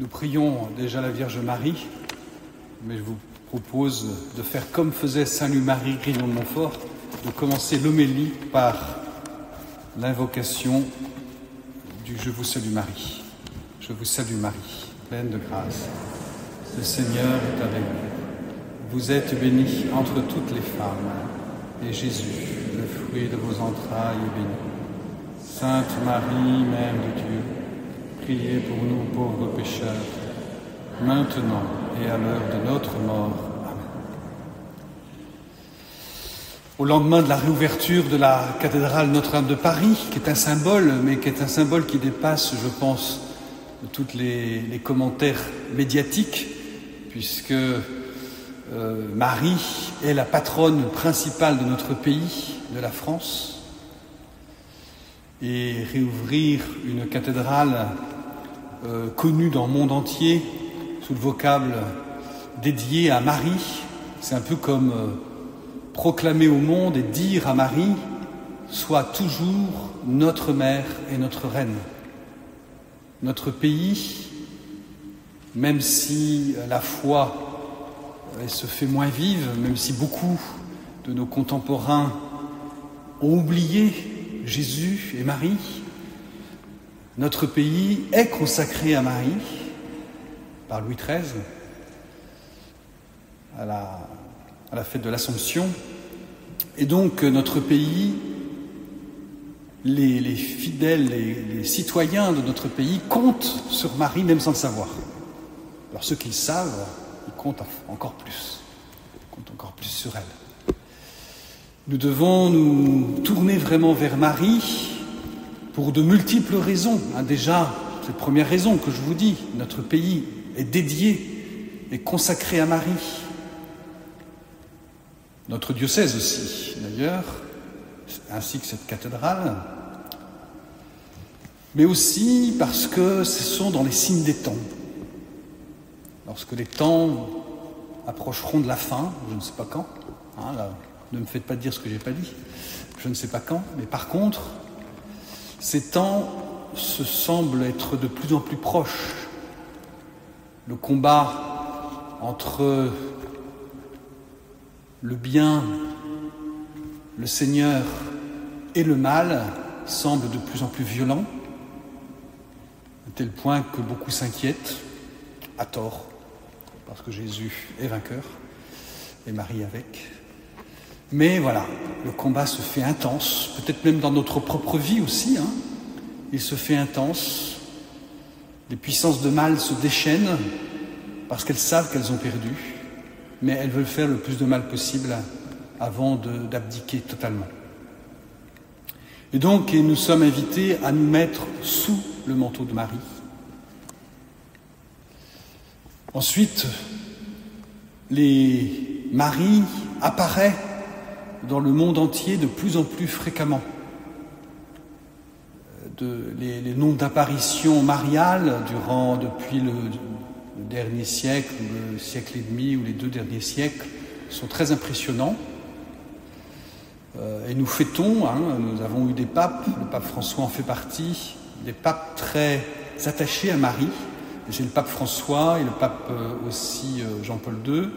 Nous prions déjà la Vierge Marie, mais je vous propose de faire comme faisait Saint Louis-Marie Grignon de Montfort, de commencer l'homélie par l'invocation du « Je vous salue Marie ». Je vous salue Marie, pleine de grâce. Le Seigneur est avec vous. Vous êtes bénie entre toutes les femmes, et Jésus, le fruit de vos entrailles, est béni. Sainte Marie, Mère de Dieu, priez pour nous pauvres pécheurs, maintenant et à l'heure de notre mort. Amen. Au lendemain de la réouverture de la cathédrale Notre-Dame de Paris, qui est un symbole, mais qui est un symbole qui dépasse, je pense, tous les commentaires médiatiques, puisque Marie est la patronne principale de notre pays, de la France, et réouvrir une cathédrale connue dans le monde entier sous le vocable dédié à Marie, c'est un peu comme proclamer au monde et dire à Marie « Sois toujours notre mère et notre reine ». Notre pays, même si la foi se fait moins vive, même si beaucoup de nos contemporains ont oublié Jésus et Marie, notre pays est consacré à Marie par Louis XIII à la fête de l'Assomption. Et donc notre pays, les fidèles, les citoyens de notre pays comptent sur Marie même sans le savoir. Alors ceux qui le savent, ils comptent encore plus. Ils comptent encore plus sur elle. Nous devons nous tourner vraiment vers Marie pour de multiples raisons. Déjà, c'est la première raison que je vous dis, notre pays est dédié et consacré à Marie. Notre diocèse aussi, d'ailleurs, ainsi que cette cathédrale, mais aussi parce que ce sont dans les signes des temps. Lorsque les temps approcheront de la fin, je ne sais pas quand, ne me faites pas dire ce que je n'ai pas dit, je ne sais pas quand, mais par contre, ces temps se semblent être de plus en plus proches. Le combat entre le bien, le Seigneur et le mal semble de plus en plus violent, à tel point que beaucoup s'inquiètent, à tort, parce que Jésus est vainqueur, et Marie avec. Mais voilà, le combat se fait intense, peut-être même dans notre propre vie aussi, il se fait intense. Les puissances de mal se déchaînent parce qu'elles savent qu'elles ont perdu, mais elles veulent faire le plus de mal possible avant d'abdiquer totalement. Et donc, nous sommes invités à nous mettre sous le manteau de Marie. Ensuite, Marie apparaît dans le monde entier de plus en plus fréquemment. Les nombres d'apparitions mariales depuis le dernier siècle, ou le siècle et demi, ou les 2 derniers siècles, sont très impressionnants. Et nous fêtons, nous avons eu des papes, le pape François en fait partie, des papes très attachés à Marie. C'est le pape François et le pape aussi Jean-Paul II,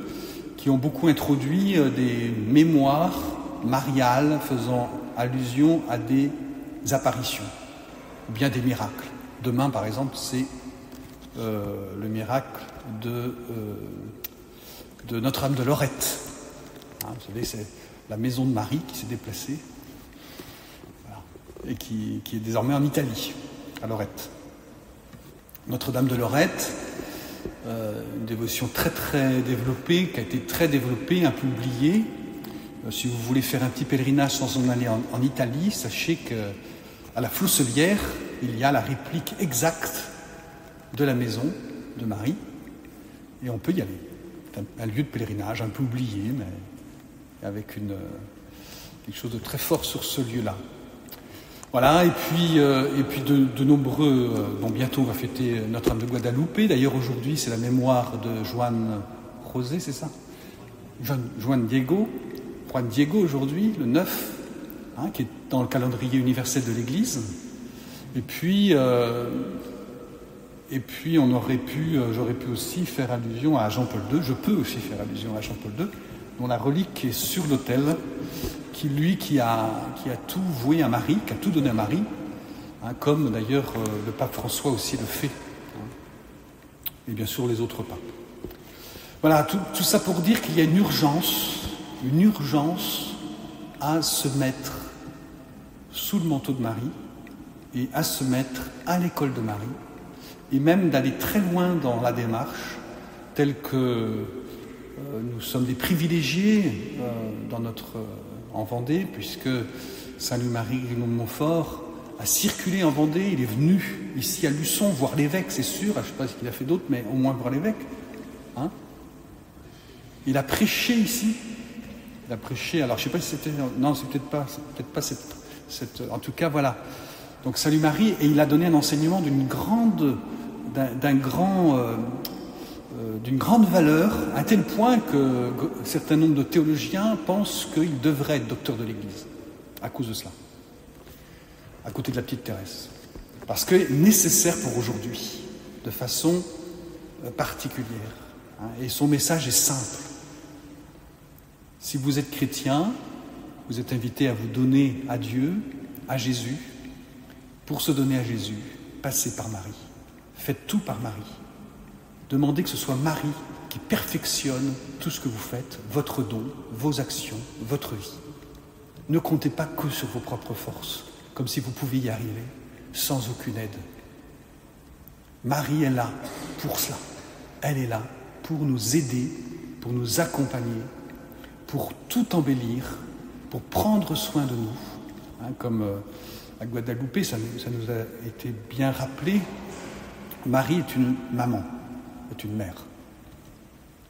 qui ont beaucoup introduit des mémoires mariales faisant allusion à des apparitions, ou bien des miracles. Demain, par exemple, c'est le miracle de Notre-Dame de Lorette. Vous savez, c'est la maison de Marie qui s'est déplacée, voilà, et qui est désormais en Italie, à Lorette. Notre-Dame de Lorette, une dévotion très très développée, qui a été très développée, un peu oubliée. Si vous voulez faire un petit pèlerinage sans en aller en Italie, sachez qu'à la Flosselière, il y a la réplique exacte de la maison de Marie, et on peut y aller. C'est un lieu de pèlerinage un peu oublié, mais avec quelque chose de très fort sur ce lieu-là. Voilà, et puis de nombreux... bientôt on va fêter Notre-Dame de Guadalupe. D'ailleurs, aujourd'hui, c'est la mémoire de Juan José, c'est ça ? Juan Diego aujourd'hui, le 9, qui est dans le calendrier universel de l'Église. Et puis Et puis j'aurais pu aussi faire allusion à Jean-Paul II, je peux aussi faire allusion à Jean-Paul II, dont la relique est sur l'autel, qui a tout voué à Marie, qui a tout donné à Marie, hein, comme d'ailleurs le pape François aussi le fait, hein, et bien sûr les autres papes. Voilà, tout ça pour dire qu'il y a une urgence à se mettre sous le manteau de Marie et à se mettre à l'école de Marie, et même d'aller très loin dans la démarche, telle que nous sommes des privilégiés en Vendée, puisque Saint Louis-Marie Grignon de Montfort a circulé en Vendée. Il est venu ici à Luçon voir l'évêque, c'est sûr. Je ne sais pas ce qu'il a fait d'autre, mais au moins voir l'évêque. Hein, il a prêché ici. Il a prêché. Alors je ne sais pas si c'était. Non, c'est peut-être pas cette. En tout cas, voilà. Donc Saint Louis-Marie, et il a donné un enseignement d'une grande valeur, à tel point que un certain nombre de théologiens pensent qu'il devrait être docteur de l'Église, à cause de cela, à côté de la petite Thérèse. Parce que nécessaire pour aujourd'hui, de façon particulière. Hein, et son message est simple. Si vous êtes chrétien, vous êtes invité à vous donner à Dieu, à Jésus. Pour se donner à Jésus, passez par Marie. Faites tout par Marie. Demandez que ce soit Marie qui perfectionne tout ce que vous faites, votre don, vos actions, votre vie. Ne comptez pas que sur vos propres forces, comme si vous pouviez y arriver, sans aucune aide. Marie est là pour cela. Elle est là pour nous aider, pour nous accompagner, pour tout embellir, pour prendre soin de nous. Hein, comme à Guadeloupe, ça nous a été bien rappelé. Marie est une maman, est une mère.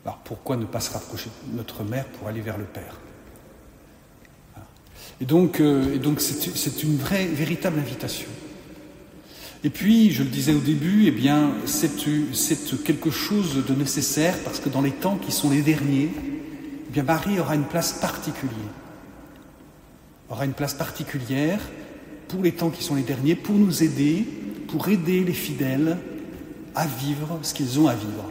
Alors pourquoi ne pas se rapprocher de notre mère pour aller vers le Père? Et donc c'est une véritable invitation. Et puis, je le disais au début, eh bien, c'est quelque chose de nécessaire, parce que dans les temps qui sont les derniers, eh bien, Marie aura une place particulière. Aura une place particulière pour les temps qui sont les derniers, pour nous aider, pour aider les fidèles à vivre ce qu'ils ont à vivre.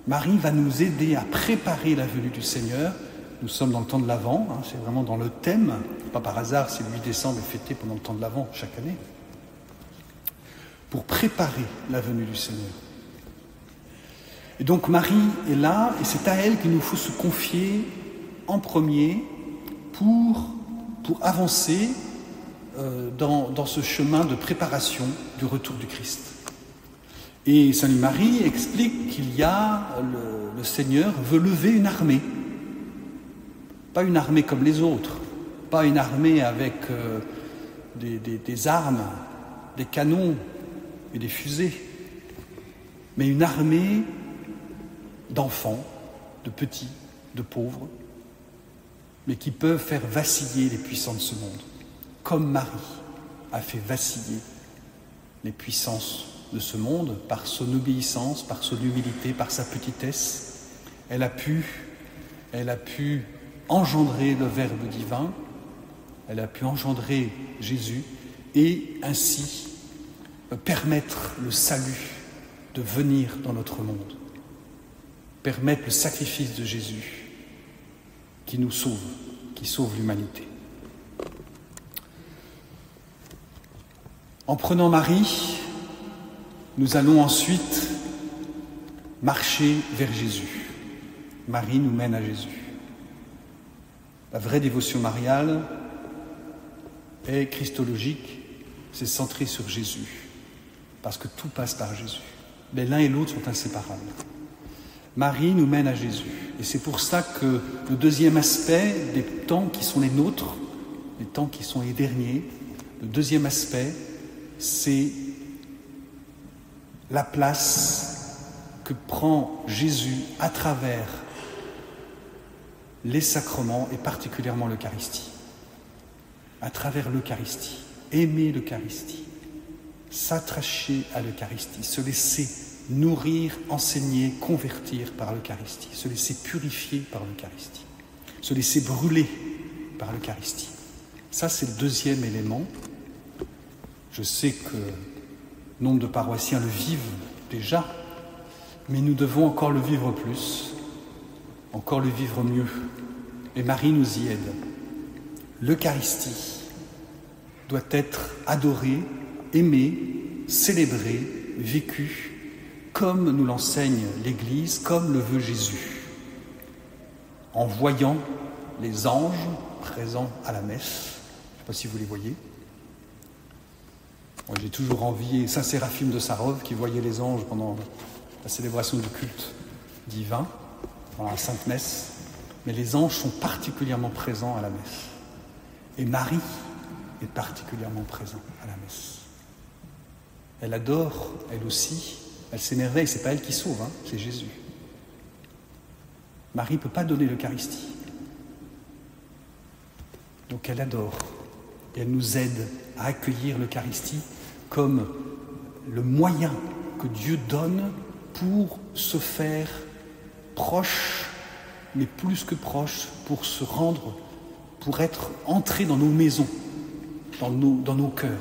Marie va nous aider à préparer la venue du Seigneur. Nous sommes dans le temps de l'Avent, hein, c'est vraiment dans le thème. Pas par hasard si le 8 décembre est fêté pendant le temps de l'Avent chaque année. Pour préparer la venue du Seigneur. Et donc Marie est là, et c'est à elle qu'il nous faut se confier en premier pour avancer dans ce chemin de préparation du retour du Christ. Et Saint Louis-Marie explique qu'il y a, le Seigneur veut lever une armée. Pas une armée comme les autres, pas une armée avec des armes, des canons et des fusées, mais une armée d'enfants, de petits, de pauvres, mais qui peuvent faire vaciller les puissants de ce monde, comme Marie a fait vaciller les puissances de ce monde par son obéissance, par son humilité, par sa petitesse. Elle a pu engendrer le Verbe divin, elle a pu engendrer Jésus et ainsi permettre le salut de venir dans notre monde, permettre le sacrifice de Jésus qui nous sauve, qui sauve l'humanité. En prenant Marie, nous allons ensuite marcher vers Jésus. Marie nous mène à Jésus. La vraie dévotion mariale est christologique, c'est centré sur Jésus, parce que tout passe par Jésus. Mais l'un et l'autre sont inséparables. Marie nous mène à Jésus. Et c'est pour ça que le deuxième aspect des temps qui sont les nôtres, les temps qui sont les derniers, le deuxième aspect, c'est la place que prend Jésus à travers les sacrements et particulièrement l'Eucharistie. À travers l'Eucharistie, aimer l'Eucharistie, s'attacher à l'Eucharistie, se laisser nourrir, enseigner, convertir par l'Eucharistie, se laisser purifier par l'Eucharistie, se laisser brûler par l'Eucharistie. Ça, c'est le deuxième élément. Je sais que Nombre de paroissiens le vivent déjà, mais nous devons encore le vivre plus, encore le vivre mieux. Et Marie nous y aide. L'Eucharistie doit être adorée, aimée, célébrée, vécue, comme nous l'enseigne l'Église, comme le veut Jésus, en voyant les anges présents à la messe. Je ne sais pas si vous les voyez. Moi, j'ai toujours envié Saint Séraphime de Sarov qui voyait les anges pendant la célébration du culte divin, pendant la Sainte Messe. Mais les anges sont particulièrement présents à la messe. Et Marie est particulièrement présente à la messe. Elle adore, elle aussi, elle s'émerveille, c'est pas elle qui sauve, c'est Jésus. Marie ne peut pas donner l'Eucharistie. Donc elle adore, et elle nous aide à accueillir l'Eucharistie comme le moyen que Dieu donne pour se faire proche, mais plus que proche, pour se rendre, pour être entré dans nos maisons, dans nos cœurs.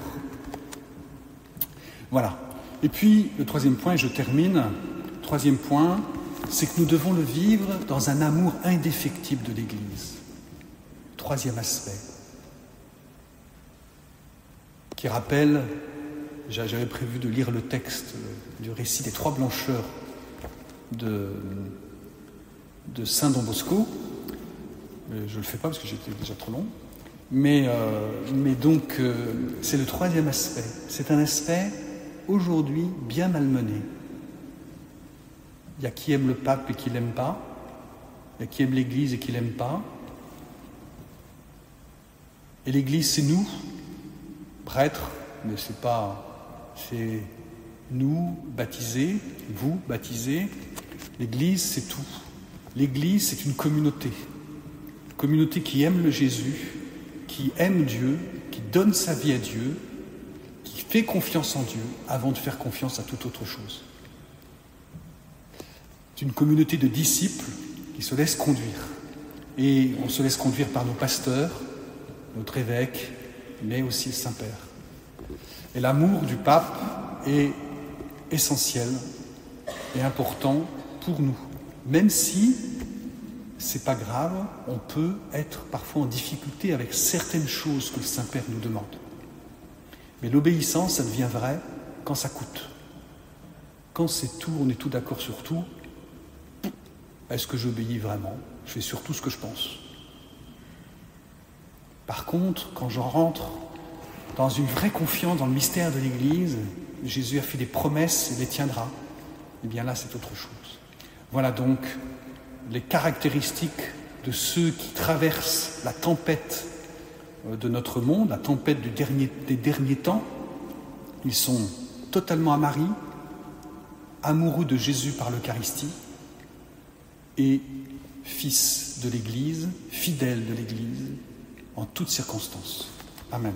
Voilà. Et puis, le troisième point, et je termine, troisième point, c'est que nous devons le vivre dans un amour indéfectible de l'Église. Troisième aspect, qui rappelle, j'avais prévu de lire le texte du récit des trois blancheurs de Saint Don Bosco. Je ne le fais pas parce que j'étais déjà trop long. Mais donc, c'est le troisième aspect. C'est un aspect, aujourd'hui, bien malmené. Il y a qui aime le pape et qui ne l'aime pas. Il y a qui aime l'Église et qui ne l'aime pas. Et l'Église, c'est nous, prêtres, mais c'est nous, baptisés, vous, baptisés. L'Église, c'est tout. L'Église, c'est une communauté qui aime le Jésus, qui aime Dieu, qui donne sa vie à Dieu, qui fait confiance en Dieu avant de faire confiance à toute autre chose. C'est une communauté de disciples qui se laissent conduire. Et on se laisse conduire par nos pasteurs, notre évêque, mais aussi le Saint-Père. Et l'amour du pape est essentiel et important pour nous. Même si, c'est pas grave, on peut être parfois en difficulté avec certaines choses que le Saint-Père nous demande. Mais l'obéissance, ça devient vrai quand ça coûte. Quand c'est tout, on est tout d'accord sur tout, est-ce que j'obéis vraiment? Je fais surtout ce que je pense. Par contre, quand je rentre dans une vraie confiance dans le mystère de l'Église, Jésus a fait des promesses et les tiendra. Eh bien là, c'est autre chose. Voilà donc les caractéristiques de ceux qui traversent la tempête de notre monde, la tempête des derniers temps. Ils sont totalement à Marie, amoureux de Jésus par l'Eucharistie et fils de l'Église, fidèles de l'Église en toutes circonstances. Amen.